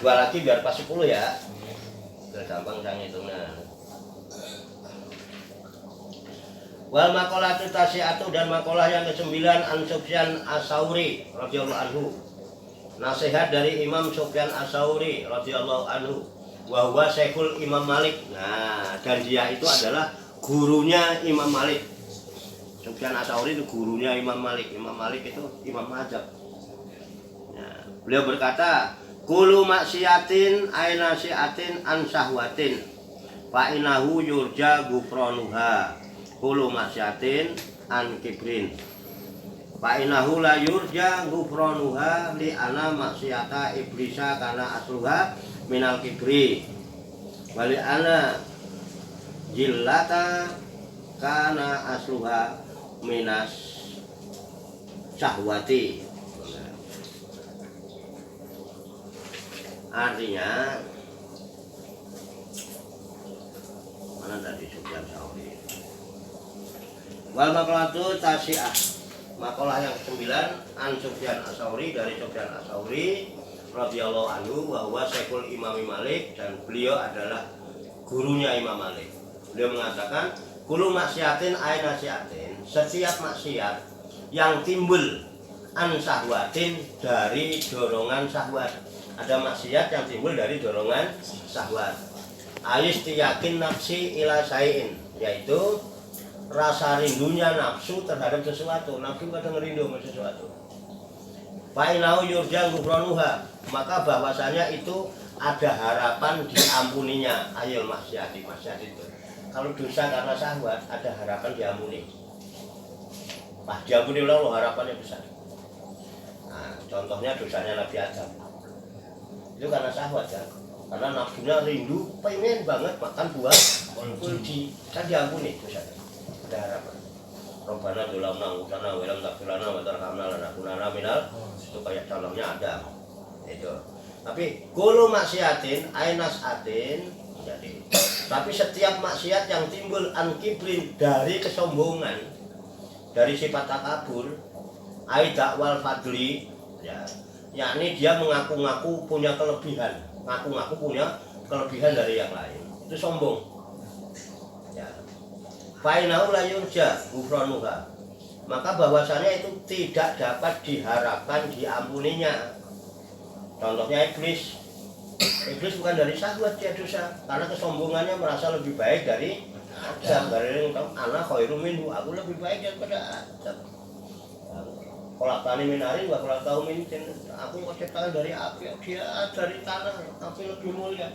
2 lagi biar pas 10 ya. Biar gampang saya ngitungnya. Wal maqalatu tasi'atu, dan maqalah yang ke-9 an Sufyan As-Tsauri radhiyallahu anhu. Nasihat dari Imam Sufyan As-Tsauri radhiyallahu anhu. Wa huwa syekhul Imam Malik. Nah, dan dia itu adalah gurunya Imam Malik. Sufyan As-Tsauri itu gurunya Imam Malik. Imam Malik itu imam mazhab. Nah, beliau berkata, "Kullu maksiatin aina siatin an syahwatin fa innahu yurja ghufranuha. Kullu maksiatin an kibrin fa innahu la yurja ghufranuha li ana maksiata iblisa kana asluha minal kibri wali ana jillata kana asluha minas syahwati." Artinya mana tadi Sufyan Tsauri. Wal maqalatu tasi'ah, maqalah yang ke-9 an Sufyan As-Tsauri, dari Sufyan As-Tsauri radhiyallahu anhu, wa huwa syekhul Imam Malik, dan beliau adalah gurunya Imam Malik. Beliau mengatakan, kullu maksiatin aina siatin, setiap maksiat yang timbul an syahwatin, dari dorongan syahwat. Ada maksiat yang timbul dari dorongan syahwat. Aistiyakin nafsi ila syai'in, yaitu rasa rindunya nafsu terhadap sesuatu. Nafsu kadang rindu sama sesuatu. Fa'inau yurja ghufranuha, maka bahwasanya itu ada harapan diampuninya. Ayo maksiat itu. Kalau dosa karena syahwat, ada harapan diampuni. Wah, diampuni oleh Allah, harapannya besar. Nah, contohnya dosanya Nabi Adam. Itu karena syahwat kan? Karena nafsunya rindu, pengen banget makan buah kuldi, kan diampuni dosanya. Ada harapan. Rabbana dzulamna anfusana wa lam taghfir lana wa tarhamna lanakunanna minal, itu kayak contohnya Adam. Itu. Tapi kullu maksiatin ainas atin, jadi. Tapi setiap maksiat yang timbul an kibrin, dari kesombongan, dari sifat takabur, ai dakwal fadli, ya, yakni dia mengaku-ngaku punya kelebihan, ngaku-ngaku punya kelebihan dari yang lain. Itu sombong. Fainahu la yurja ghufranuha, maka bahwasanya itu tidak dapat diharapkan diampuninya. Contohnya iblis. Iblis bukan dari syahwat dia dosa, karena kesombongannya merasa lebih baik dari Adam. Dari anak khairum minhu, aku lebih baik daripada Adam. Khalaqtani min narin wa khalaqtahu min tin, aku ciptakan dari api, dia dari tanah, tapi lebih mulia.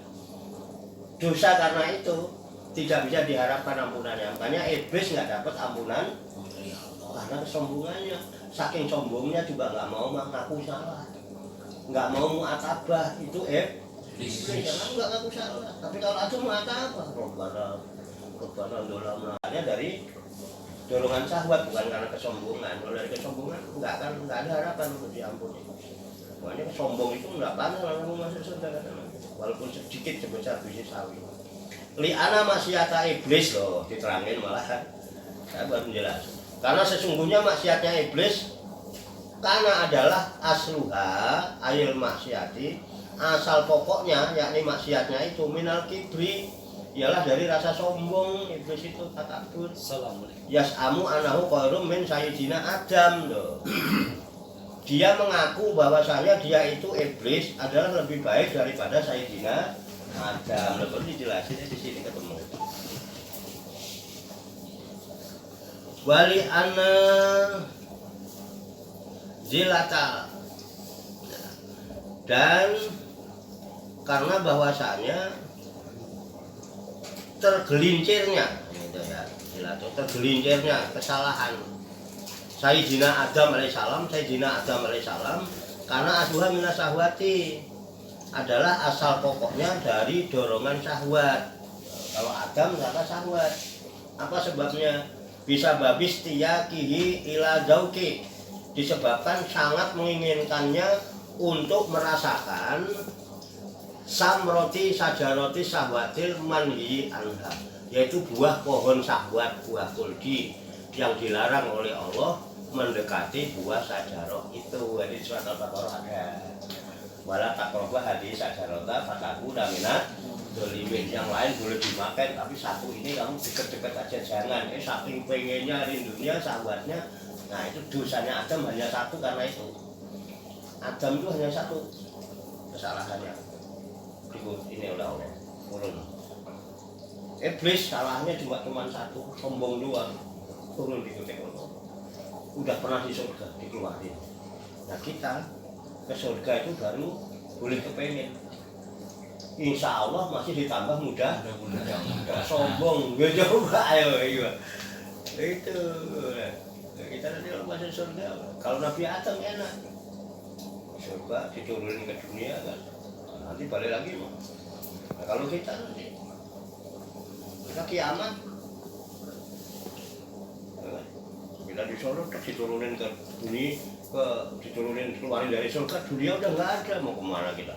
Dosa karena itu tidak bisa diharapkan ampunannya. Makanya iblis nggak dapat ampunan karena kesombongannya. Saking sombongnya juga nggak mau mengaku salah, nggak mau mu'atabah. Itu iblis karena nggak ngaku salah. Tapi kalau ada mu'atabah, Rabbana dzulamna, dari dorongan syahwat, bukan karena kesombongan. Kalau dari kesombongan nggak ada harapan untuk diampuni. Makanya sombong itu nggak pantas langsung masuk surga, walaupun sedikit sebesar biji sawi. Li'ana maksiata iblis loh, diterangin malah kan. Saya baru jelas. Karena sesungguhnya maksiatnya iblis, karena adalah asluha ayil maksiati, asal pokoknya yakni maksiatnya itu minal kibri, ialah dari rasa sombong. Iblis itu takabur. Yas'amu anahu khairum min sayyidina Adam loh. Dia mengaku bahwasanya dia itu iblis adalah lebih baik daripada sayyidina Adam. Lalu dijelasin di sini ketemu. Wali anna zilata, dan karena bahwasanya tergelincirnya, tergelincirnya kesalahan Sayyidina Adam alaihissalam, karena asluha minas syahwati, adalah asal pokoknya dari dorongan syahwat. Kalau Adam karena syahwat. Apa sebabnya? Bisa babis tiyakihi ila zauki, disebabkan sangat menginginkannya untuk merasakan samroti sajaroti syahwatil manhi anha, yaitu buah pohon syahwat, buah kuldi yang dilarang oleh Allah mendekati buah sajarah itu. Jadi surat Al-Baqarah ada. wala taqrabu hadhihi syajarata fatakuna minadz zalimin. Yang lain boleh dimakan, tapi satu ini kamu dekat-dekat aja jangan. Saking pengennya rindunya sahabatnya. Nah itu dosanya Adam hanya satu karena itu. Adam itu hanya satu kesalahannya. Ini oleh Allah turun. Iblis salahnya cuma satu, sombong doang. Turun di kutek Allah. Udah pernah di surga dikeluarin. Nah kita ke surga itu baru boleh kepengen. Insya Allah masih ditambah mudah. Sombong, gak coba ayo itu. Kita nanti kalau masuk surga, kalau Nabi Adam enak. Surga diturunin ke dunia kan, nanti balik lagi. Nah, kalau kita nanti kita kiamat, kita disuruh diturunin ke dunia, diturunin keluarin dari surga, dunia udah nggak ada, mau kemana kita?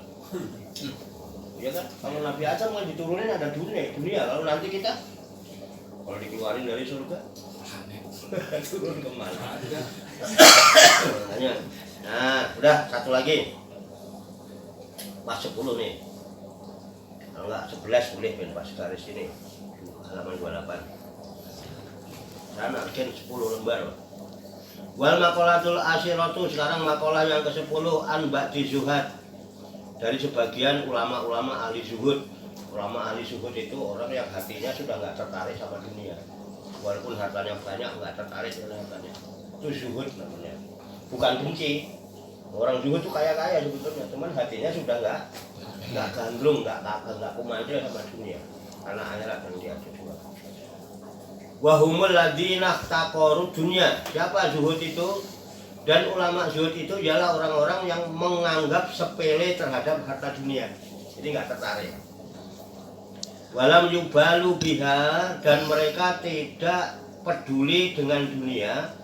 Ya kan, kalau Nabi Adam kan diturunin ada dunia. Kalau nanti kita kalau dikeluarin dari surga turun kemana? Nah, udah satu lagi pas 10 nih, kalau nggak 11 boleh ben pas garis ini halaman 28 sana kan 10 lembar. Wal maqalatul asyiratu, sekarang makalah yang ke-10 an ba'di zuhad, dari sebagian ulama-ulama ahli zuhud. Ulama ahli zuhud itu orang yang hatinya sudah nggak tertarik sama dunia, walaupun hartanya banyak nggak tertarik dengan hartanya. Itu zuhud namanya, bukan benci. Orang zuhud itu kaya-kaya sebetulnya, cuman hatinya sudah nggak gandrung, nggak kumandel sama dunia, karena akhirat yang dia jual. Wahumul ladzina taqaru dunya. Siapa zuhud itu? Dan ulama zuhud itu ialah orang-orang yang menganggap sepele terhadap harta dunia, jadi nggak tertarik. Walam yubalu biha, dan mereka tidak peduli dengan dunia.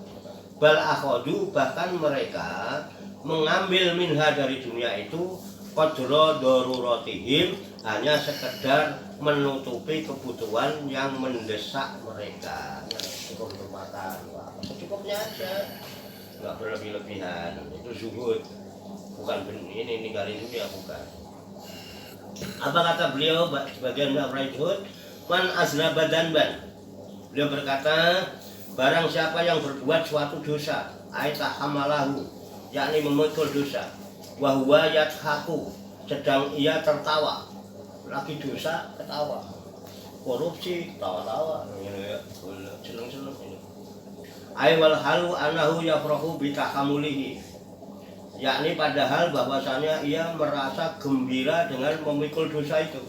Bal akhadu, bahkan mereka mengambil minha dari dunia itu qadra daruratihim, hanya sekedar menutupi kebutuhan yang mendesak mereka. Cukup untuk makan, secukupnya aja, nggak berlebih-lebihan. Itu zuhud, bukan ini ninggalin dunia, bukan. Apa kata beliau sebagian zuhud? Man aznaba dzanban, beliau berkata, barang siapa yang berbuat suatu dosa, aita hamalahu, yakni memikul dosa, wa huwa yadhaku, sedang ia tertawa. Lagi dosa ketawa, korupsi tawa-tawa, seneng-seneng ini. Ai wal halu anahu yafrahu bi tahamulihi, yakni padahal bahwasanya ia merasa gembira dengan memikul dosa itu.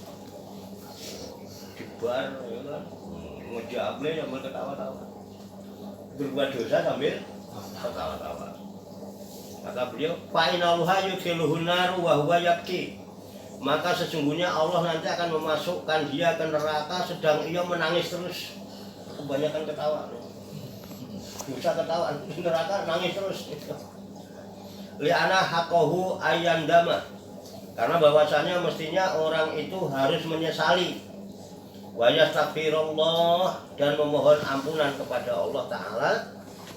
Dibar ya kan, ngejable sambil ketawa-tawa, berbuat dosa sambil ketawa-tawa. Kata beliau, fa inallaha yudkhiluhun nar wa huwa yabki, maka sesungguhnya Allah nanti akan memasukkan dia ke neraka sedang ia menangis terus. Kebanyakan ketawa, dosa ketawa, neraka nangis terus. Li'ana haqqahu ayyandama, karena bahwasanya mestinya orang itu harus menyesali. Wa yastaghfirullah, dan memohon ampunan kepada Allah Ta'ala.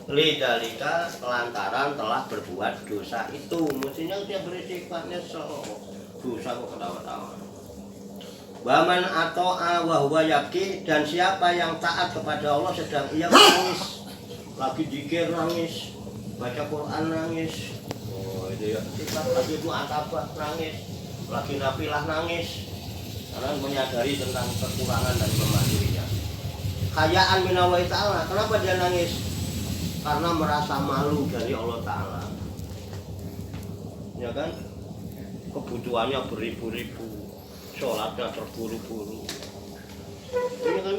Lidzalika, lantaran telah berbuat dosa itu. Mestinya dia beristighfar, nyesel. Dosa kok ketawa-tawa. Waman ato'a wa huwa yabki, dan siapa yang taat kepada Allah sedang ia menangis. Lagi zikir nangis, baca Quran nangis. Oh itu ya, lagi mu'atabah nangis, lagi nafilah nangis, karena menyadari tentang kekurangan dan kelemahannya. Hayaan minallahi ta'ala, kenapa dia nangis? Karena merasa malu dari Allah Ta'ala. Ya kan? Kebutuhannya beribu-ribu, sholatnya terburu-buru. Ini kan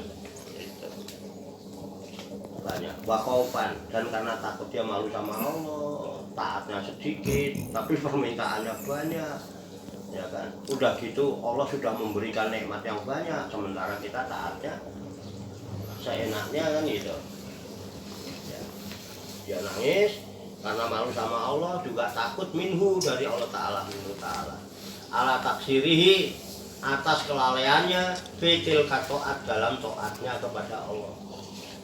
banyak. Wakofan, dan karena takut dia malu sama Allah, taatnya sedikit, tapi permintaannya banyak. Ya kan? Udah gitu Allah sudah memberikan nikmat yang banyak, sementara kita taatnya seenaknya kan gitu. Ya. Dia nangis karena malu sama Allah, juga takut minhu, dari Allah Ta'ala, minhu Ta'ala, ala taksirihi, atas kelalaiannya, fitil katoat, dalam toatnya kepada Allah.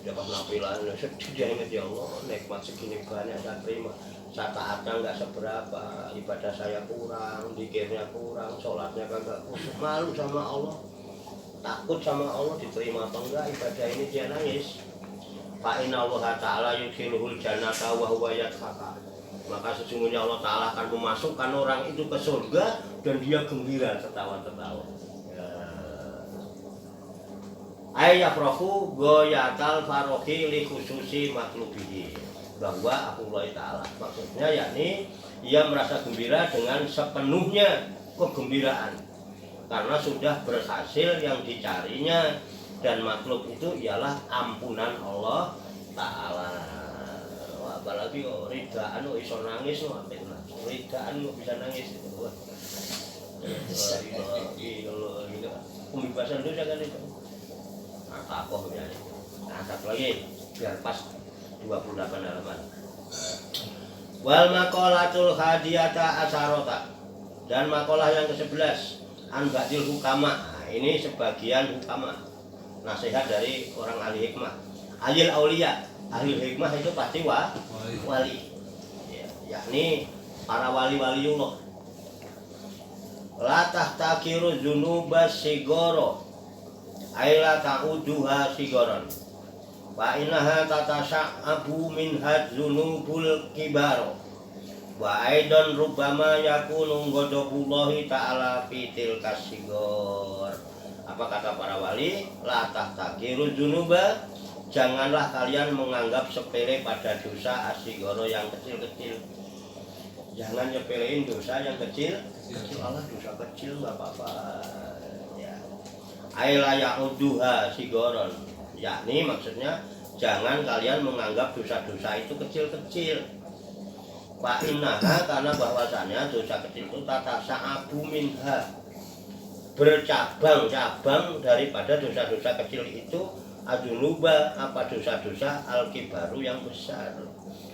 Dia pas nafilah sedih, dia ingat, ya Allah nikmat segini banyak saya terima, taatnya nggak seberapa, ibadah saya kurang, zikirnya kurang, sholatnya kagak khusyuk, malu sama Allah, takut sama Allah diterima apa enggak ibadah ini, dia nangis. Fa inna Allah ta'ala yudkhiluhul jannata wa huwa yadhaka. Maka sesungguhnya Allah Ta'ala akan memasukkan orang itu ke surga dan dia gembira tertawa-tertawa. Ayyafrahu goyatal farohi li khususi maklubihi. Bahwa Allah Ta'ala maksudnya yakni ia merasa gembira dengan sepenuhnya kegembiraan karena sudah berhasil yang dicarinya. Dan makhluk itu ialah ampunan Allah Ta'ala. Apalagi ridaan iso nangis, ridaan bisa nangis. Pembebasan dosa kan itu. Nah, takoh ya. Nah, satu lagi biar pas 28 halaman. Wal maqalatul hadiyata asarota. Dan makalah yang ke-11 an ba'dil hukama. Nah, ini sebagian hukama. Nasihat dari orang ahli hikmah, ahli aulia. Ahli hikmah itu pasti wali ya, yakni para wali-waliullah. La tahtakiru dzunuba sigoro aila ta'uduha sigoron wa innaha tatasa'abu minha dzunubul kibaro wa aidan rubbama yakunu ghadabullahi ta'ala fitil kasigor. Apa kata para wali? La tahtakiru dzunuba, janganlah kalian menganggap sepele pada dosa asigoro yang kecil-kecil. Jangan nyepelein dosa yang kecil. Allah dosa kecil nggak apa-apa. Ya. Aila ya'uduha sigoron, yakni maksudnya jangan kalian menganggap dosa-dosa itu kecil-kecil. Fa innaha, karena bahwasanya dosa kecil itu tatasa'abu minha, bercabang-cabang daripada dosa-dosa kecil itu. Adzunuba, apa dosa-dosa al-kibaru yang besar.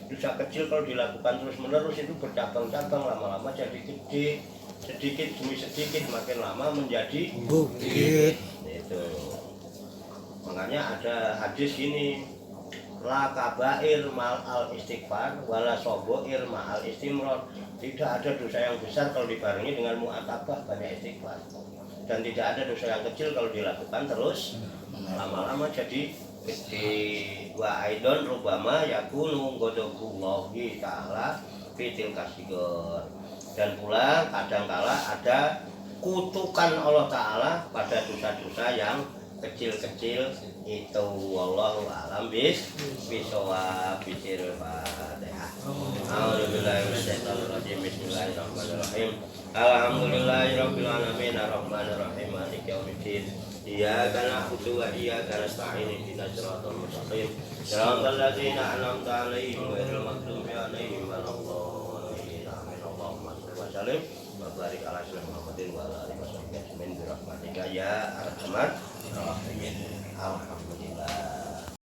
Dosa kecil kalau dilakukan terus-menerus itu bercabang-cabang, lama-lama jadi gede, sedikit demi sedikit makin lama menjadi bukit. Itu. Makanya ada hadis ini, la kabair mal al istighfar wala soboir mal istimror. Tidak ada dosa yang besar kalau dibarengi dengan mu'atabah, banyak istighfar. Dan tidak ada dosa yang kecil kalau dilakukan terus lama-lama jadi gede. Wa aidon rubama yakunu ghadabullahi ta'ala fitil kasigor. Dan pula kadangkala ada kutukan Allah Ta'ala pada dosa-dosa yang kecil-kecil itu. Wallahu a'lam bishawab. Fatihah. A'udzubillahi minasyaitonir rajim. Bismillahirrahmanirrahim. Alhamdulillahirabbil alamin arrahmanir rahim maliki yaumiddin. Iyyaka na'budu wa iyyaka nasta'in ihdinas siratal mustaqim siratal ladzina an'amta 'alaihim ghairil maghdubi alaihim waladdallin. Amin. Allahumma shalli wa sallim wa barik ala sayyidina Muhammadin wa ala alihi wasallam bi rahmatika ya arhamar rahimin. Alhamdulillah.